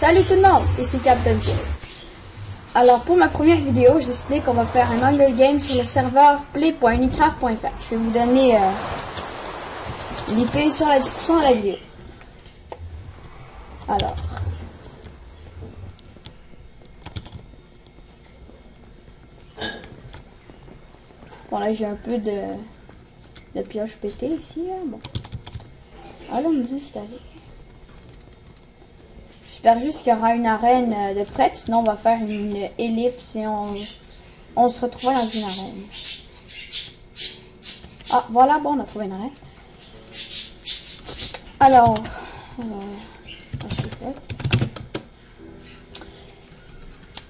Salut tout le monde, ici Captain J. Alors pour ma première vidéo, j'ai décidé qu'on va faire un Hunger Game sur le serveur play.unicraft.fr. Je vais vous donner l'IP sur la description de la vidéo. Alors. Bon là j'ai un peu de pioche pétée ici. Hein. Bon. Allons nous installer. J'espère juste qu'il y aura une arène de prête, sinon on va faire une ellipse et on se retrouvera dans une arène. Ah voilà, bon on a trouvé une arène. Alors,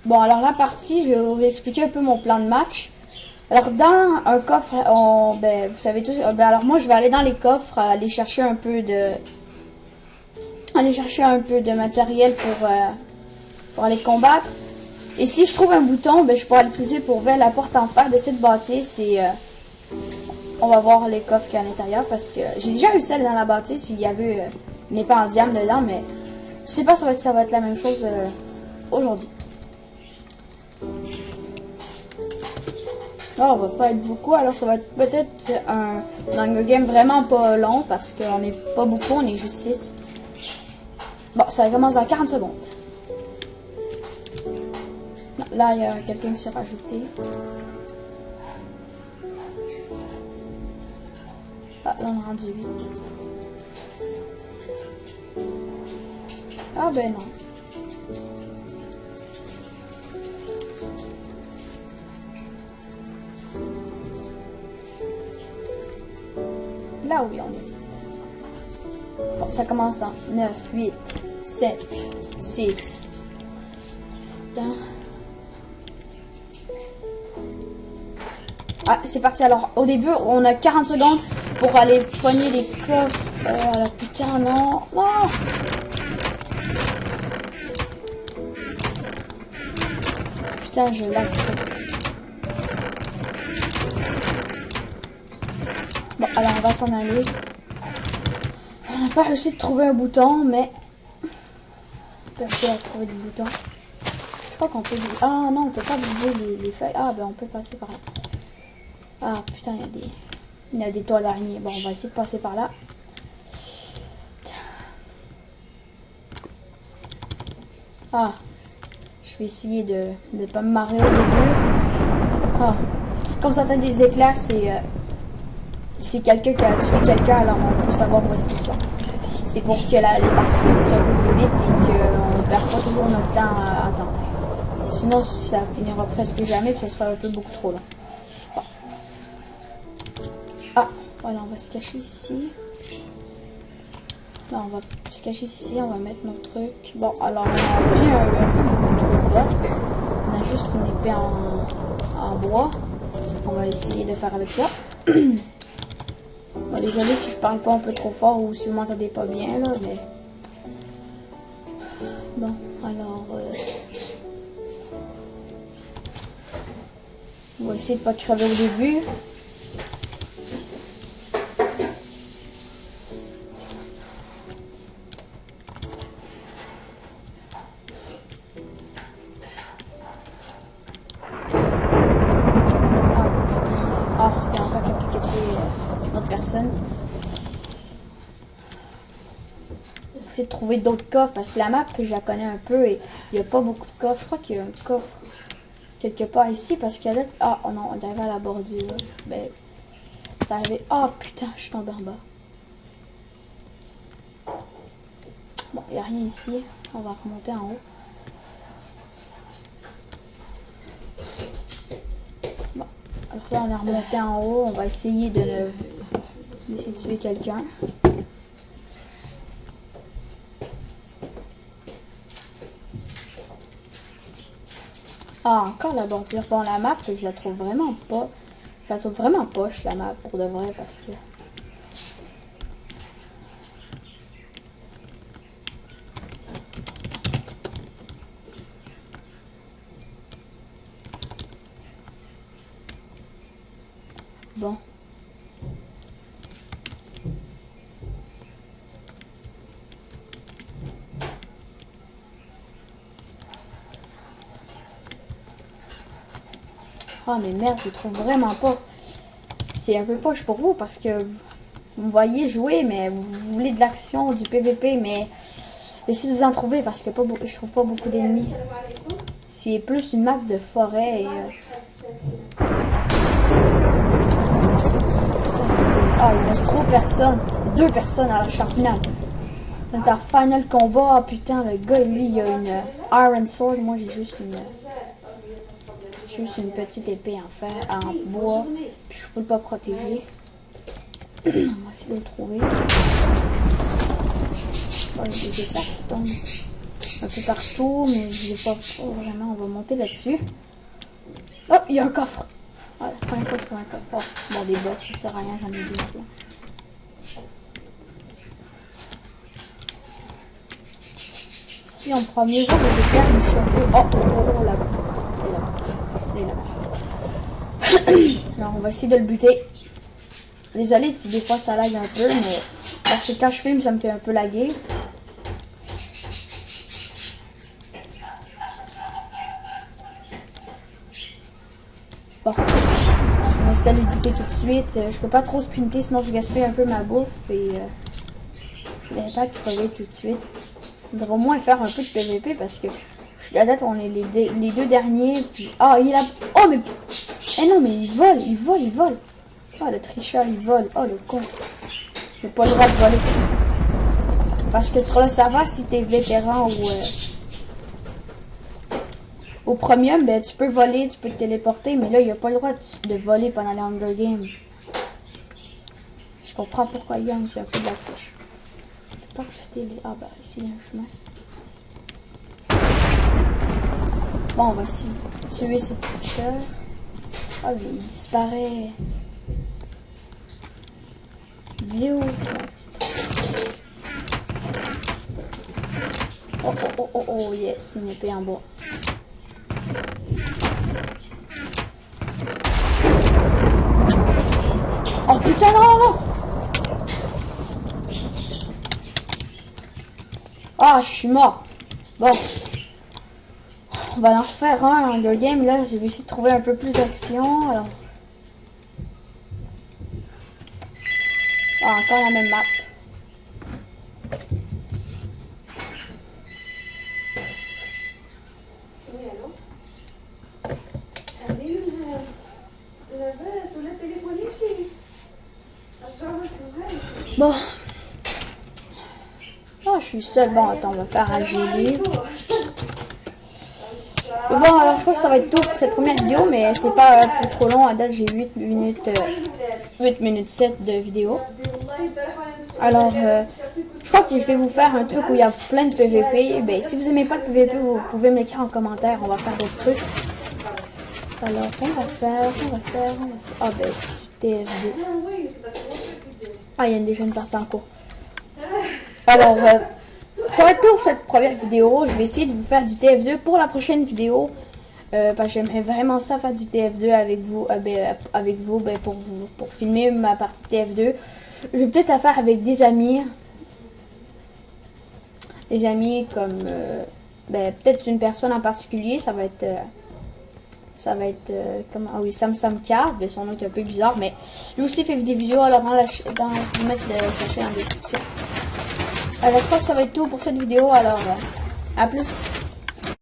bon alors la partie, je vais vous expliquer un peu mon plan de match. Alors dans un coffre, vous savez tous, alors moi je vais aller dans les coffres, aller chercher un peu de matériel pour aller combattre. Et si je trouve un bouton, je pourrais l'utiliser pour ouvrir la porte en fer de cette bâtisse et on va voir les coffres qu'il y a à l'intérieur parce que j'ai déjà réussi à aller dans la bâtisse, il y avait une épée en diamant dedans, mais je sais pas si ça va être la même chose aujourd'hui. Là, on va pas être beaucoup, alors ça va être peut-être un Hunger Game vraiment pas long parce qu'on n'est pas beaucoup, on est juste 6. Bon, ça commence dans 40 secondes. Là, il y a quelqu'un qui s'est rajouté. Ah, là, on est rendu 8. Ah, ben non. Là, oui, on est. Bon, ça commence dans 9, 8, 7, 6. Ah, c'est parti. Alors, au début, on a 40 secondes pour aller poigner les coffres. Alors, putain, non. Non. Putain, je lag. Bon, alors, on va s'en aller. On n'a pas réussi de trouver un bouton, mais... on peut essayer de trouver des boutons. Je crois qu'on peut... Ah, non, on peut pas viser les feuilles. Ah, ben, on peut passer par là. Ah putain, il y a des toiles d'araignée. Bon, on va essayer de passer par là. Ah, je vais essayer de ne pas me marrer au début. Ah, quand vous entendez des éclairs, c'est quelqu'un qui a tué quelqu'un, alors on peut savoir où est-ce qu'ils sont. C'est pour que les parties finissent un peu plus vite et qu'on ne perd pas toujours notre temps à attendre. Sinon, ça finira presque jamais et ça sera un peu beaucoup trop long. Ah, voilà, on va se cacher ici. Là, on va se cacher ici, on va mettre notre truc. Bon, alors, on a bien un truc là. On a juste une épée en bois. On va essayer de faire avec ça. Bon, désolé si je parle pas un peu trop fort ou si vous m'entendez pas bien, là, mais... Bon, alors... on va essayer de pas crever au début. Personne. J'essaie de trouver d'autres coffres parce que la map, je la connais un peu et il n'y a pas beaucoup de coffres. Je crois qu'il y a un coffre quelque part ici parce qu'il y a d'autres... Ah oh non, on est arrivé à la bordure. Ben, c'est arrivé... Ah putain, je suis tombé en bas. Bon, il n'y a rien ici. On va remonter en haut. Bon, alors là, on est remonté en haut. On va essayer d'essayer de tuer quelqu'un. Ah, encore la bordure. Bon, la map, je la trouve vraiment pas. Je la trouve vraiment poche, la map, pour de vrai, parce que... Bon. Ah, mais merde, je trouve vraiment pas. C'est un peu poche pour vous parce que vous me voyez jouer, mais vous voulez de l'action, du PVP, mais j'essaie de vous en trouver parce que je trouve pas beaucoup d'ennemis. C'est plus une map de forêt et... Ah, il reste 3 personnes. 2 personnes à la char finale. Dans ta final combat, ah putain, le gars, lui, il a une Iron Sword. Moi, j'ai juste une petite épée en fer, en bois. Puis je ne peux pas protéger. On va essayer de le trouver. Oh, il y a des éclats qui tombent un peu partout, mais je ne l'ai pas vraiment. On va monter là-dessus. Oh, il y a un coffre. Ah, la première fois que je prends un coffre. Oh, bon, des bottes, ça sert à rien, j'en ai deux là. Si on prend mieux voir les éclairs du chapeau. Oh, là-bas. Il est là-bas. Alors, on va essayer de le buter. Désolé si des fois ça lag un peu, mais parce que quand je filme, ça me fait un peu laguer. Bon, on va essayer de le buter tout de suite. Je peux pas trop sprinter, sinon je gaspille un peu ma bouffe et je vais pas crever tout de suite. Il faudrait au moins faire un peu de PVP parce que je suis à date, on est les 2 derniers. Puis... Ah, il a... Oh, mais... Eh non, mais il vole. Oh, le tricheur, il vole. Oh, le con. J'ai pas le droit de voler. Parce que sur le serveur, si t'es vétéran ou au premium, ben, tu peux voler, tu peux te téléporter. Mais là, il n'y a pas le droit de voler pendant les Hunger Games. Je comprends pourquoi il y a, c'est un peu de la touche. Je peux pas quitter les... Ah, bah, ici, il y a un chemin. Bon, on va essayer de tuer ce tricheur. Ah, mais il disparaît. Vidéo. Oh, yes, une épée en bois. Oh putain, non. Ah, je suis mort. Bon. On va en refaire un Hunger Game. Là, je vais essayer de trouver un peu plus d'action. Alors. Ah, encore la même map. Oui, allô? T'avais eu le sur la téléphonie chez... Bon. Oh, je suis seule. Bon, attends, on va faire un GD. Bon, alors je crois que ça va être tout pour cette première vidéo, mais c'est pas trop long. À date, j'ai 8 minutes 7 de vidéo. Alors, je crois que je vais vous faire un truc où il y a plein de PVP. Ben, si vous aimez pas le PVP, vous pouvez me l'écrire en commentaire. On va faire d'autres trucs. Alors, on va faire. Ah, ben, du TF2. Ah, il y a déjà une partie en cours. Alors, ça va être tout pour cette première vidéo. Je vais essayer de vous faire du TF2 pour la prochaine vidéo. Parce que j'aimerais vraiment ça, faire du TF2 avec vous, pour filmer ma partie TF2. Je vais peut-être la faire avec des amis. Des amis comme... peut-être une personne en particulier. Ça va être comment... Ah oui, SamSamCar. Son nom est un peu bizarre, mais lui aussi fait des vidéos. Alors, je vais mettre sa chaîne en description. Alors, je crois que ça va être tout pour cette vidéo. Alors, à plus.